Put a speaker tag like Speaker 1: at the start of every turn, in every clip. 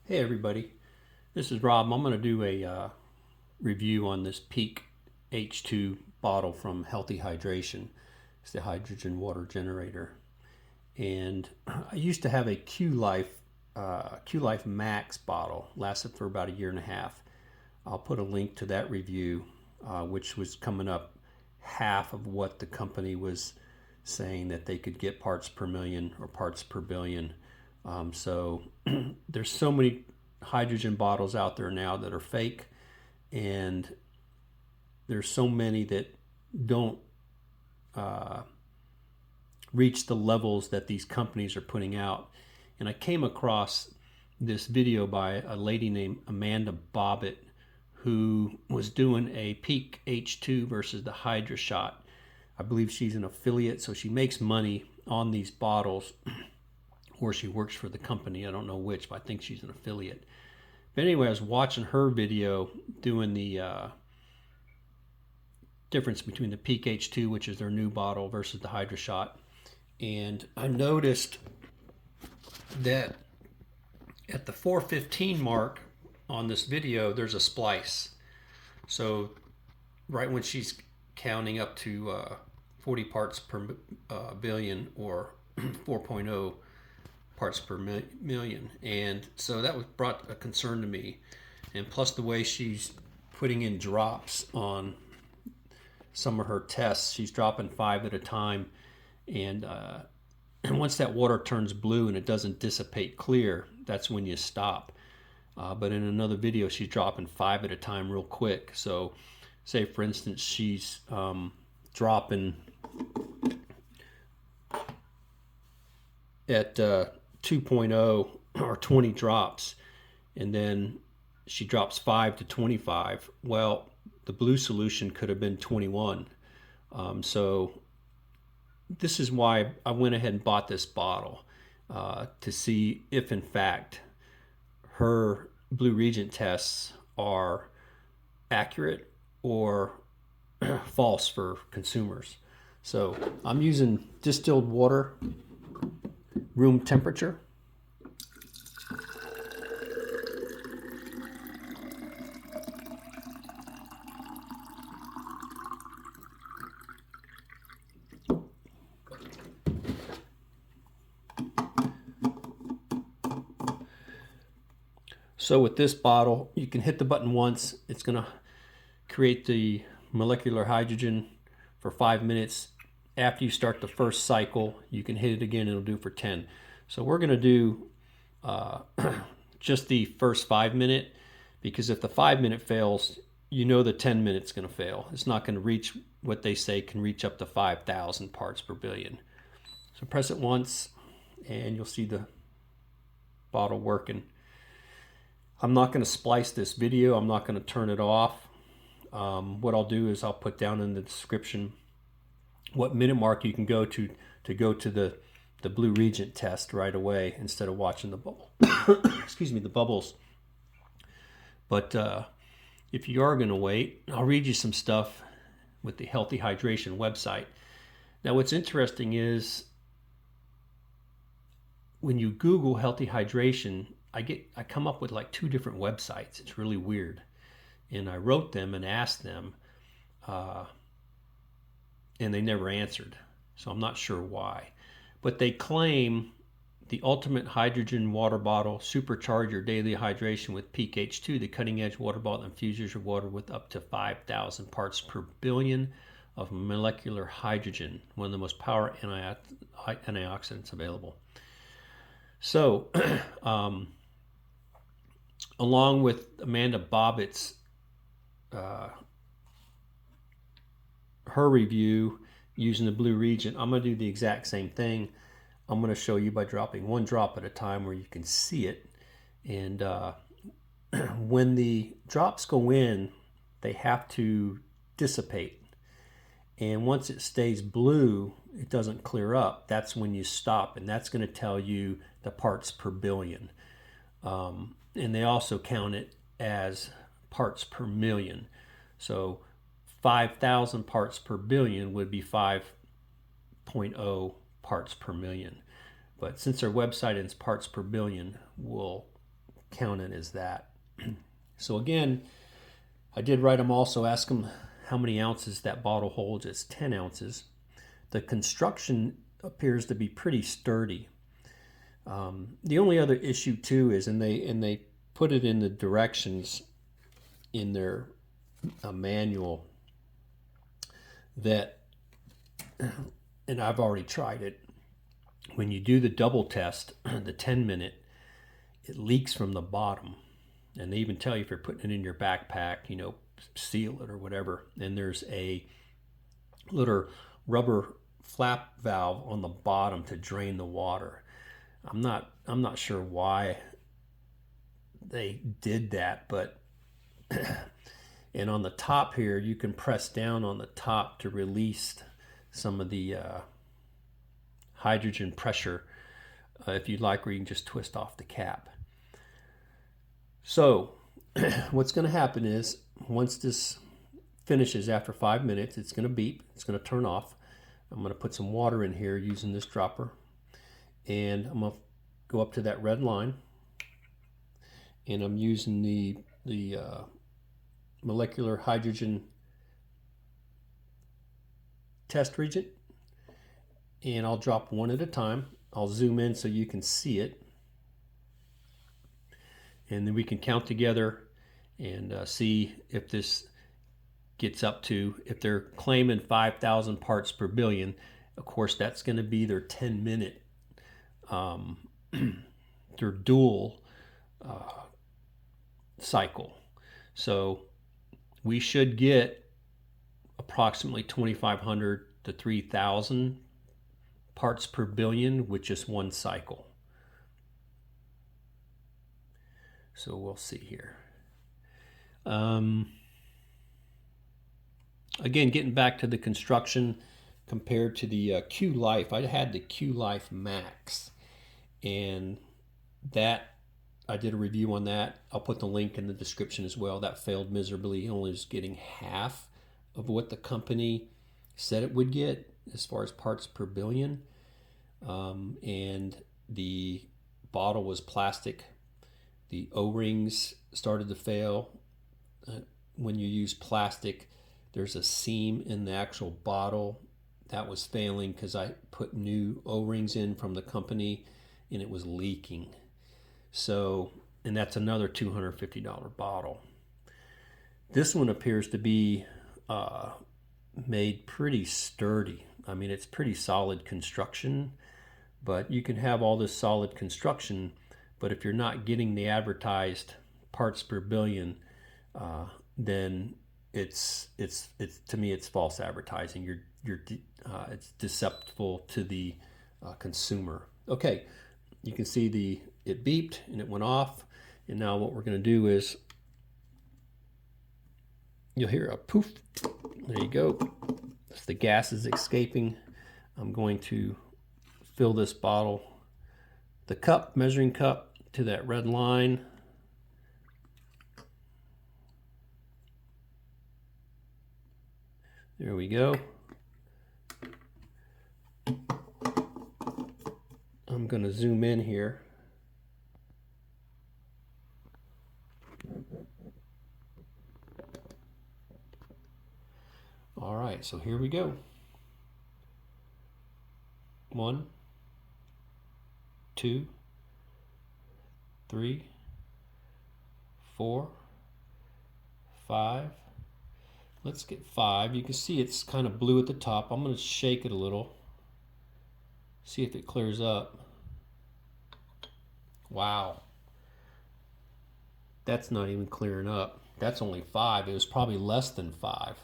Speaker 1: Hey everybody, this is Rob. I'm going to do a review on this Peak H2 bottle from Healthy Hydration. It's the hydrogen water generator. And I used to have a Q-Life Max bottle, lasted for about a year and a half. I'll put a link to that review, which was coming up half of what the company was saying that they could get parts per million or parts per billion. So there's so many hydrogen bottles out there now that are fake, and there's so many that don't reach the levels that these companies are putting out. And I came across this video by a lady named Amanda Bobbett, who was doing a Peak H2 versus the Hydra Shot. I believe she's an affiliate, so she makes money on these bottles, or she works for the company. I don't know which, but I think she's an affiliate. But anyway, I was watching her video doing the difference between the Peak H2, which is their new bottle, versus the Hydra Shot. And I noticed that at the 4:15 mark on this video, there's a splice. So right when she's counting up to 40 parts per billion, or 4.0 parts per million. And so that was brought a concern to me. And plus the way she's putting in drops on some of her tests, she's dropping 5 at a time. And once that water turns blue and it doesn't dissipate clear, that's when you stop. But in another video, she's dropping 5 at a time real quick. So say, for instance, she's dropping at 2.0 or 20 drops, and then she drops 5 to 25. Well, the blue solution could have been 21. So this is why I went ahead and bought this bottle, to see if in fact her blue reagent tests are accurate or false for consumers. So I'm using distilled water, room temperature. So with this bottle, you can hit the button once. It's going to create the molecular hydrogen for 5 minutes. After you start the first cycle, you can hit it again. It'll do for 10. So we're going to do just the first 5 minute, because if the 5 minute fails, you know the 10 minutes going to fail. It's not going to reach what they say can reach up to 5,000 parts per billion. So press it once and you'll see the bottle working. I'm not going to splice this video. I'm not going to turn it off. What I'll do is I'll put down in the description what minute mark you can go to the blue reagent test right away, instead of watching the bubble. Excuse me, the bubbles. But if you are going to wait, I'll read you some stuff with the Healthy Hydration website. Now, what's interesting is when you Google Healthy Hydration, I come up with like 2 different websites. It's really weird. And I wrote them and asked them, and they never answered. So I'm not sure why. But they claim the ultimate hydrogen water bottle, supercharge your daily hydration with Peak H2, the cutting edge water bottle that infuses your water with up to 5,000 parts per billion of molecular hydrogen, one of the most powerful antioxidants available. So, along with Amanda Bobbitt's her review using the blue reagent, I'm going to do the exact same thing. I'm going to show you by dropping 1 drop at a time where you can see it. And when the drops go in, they have to dissipate. And once it stays blue, it doesn't clear up. That's when you stop, and that's going to tell you the parts per billion. And they also count it as parts per million. So 5,000 parts per billion would be 5.0 parts per million. But since our website is parts per billion, we'll count it as that. So again, I did write them also, ask them how many ounces that bottle holds. It's 10 ounces. The construction appears to be pretty sturdy. The only other issue too is, and they put it in the directions in their manual, that, and I've already tried it, when you do the double test, the 10-minute, it leaks from the bottom. And they even tell you if you're putting it in your backpack, you know, seal it or whatever. And there's a little rubber flap valve on the bottom to drain the water. I'm not sure why they did that, but and on the top here, you can press down on the top to release some of the hydrogen pressure if you'd like, or you can just twist off the cap. So what's going to happen is, once this finishes after 5 minutes, it's going to beep, it's going to turn off. I'm going to put some water in here using this dropper, and I'm going to go up to that red line, and I'm using the Molecular Hydrogen Test Reagent, and I'll drop one at a time. I'll zoom in so you can see it, and then we can count together and see if this gets up to, if they're claiming 5,000 parts per billion, of course that's going to be their 10-minute, their dual cycle. So we should get approximately 2,500 to 3,000 parts per billion with just one cycle. So we'll see here. Again, getting back to the construction compared to the Q Life, I had the Q Life Max, and that, I did a review on that. I'll put the link in the description as well. That failed miserably. Only was getting half of what the company said it would get as far as parts per billion. And the bottle was plastic. The O-rings started to fail. When you use plastic, there's a seam in the actual bottle. That was failing because I put new O-rings in from the company and it was leaking. So, and that's another $250 bottle. This one appears to be made pretty sturdy. I mean, it's pretty solid construction, but you can have all this solid construction, but if you're not getting the advertised parts per billion, then it's to me it's false advertising. It's deceptive to the consumer. Okay, you can see it beeped and it went off, and now what we're going to do is, you'll hear a poof. There you go. As the gas is escaping, I'm going to fill this bottle, the cup, measuring cup, to that red line. There we go. I'm going to zoom in here. All right, so here we go. 1, 2, 3, 4, 5. Let's get 5. You can see it's kind of blue at the top. I'm going to shake it a little. See if it clears up. Wow. That's not even clearing up. That's only 5. It was probably less than 5.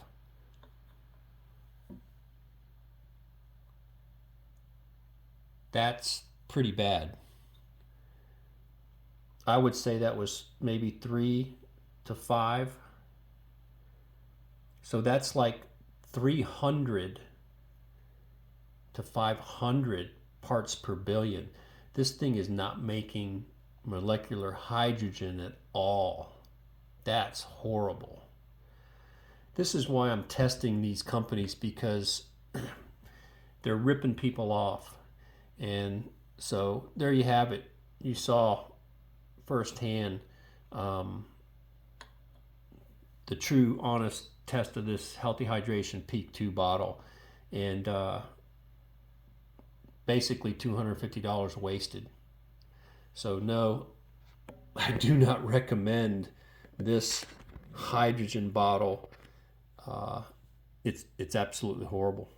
Speaker 1: That's pretty bad. I would say that was maybe 3 to 5. So that's like 300 to 500 parts per billion. This thing is not making molecular hydrogen at all. That's horrible. This is why I'm testing these companies, because they're ripping people off. And so there you have it. You saw firsthand the true, honest test of this Healthy Hydration Peak 2 bottle, and basically $250 wasted. So no, I do not recommend this hydrogen bottle. It's absolutely horrible.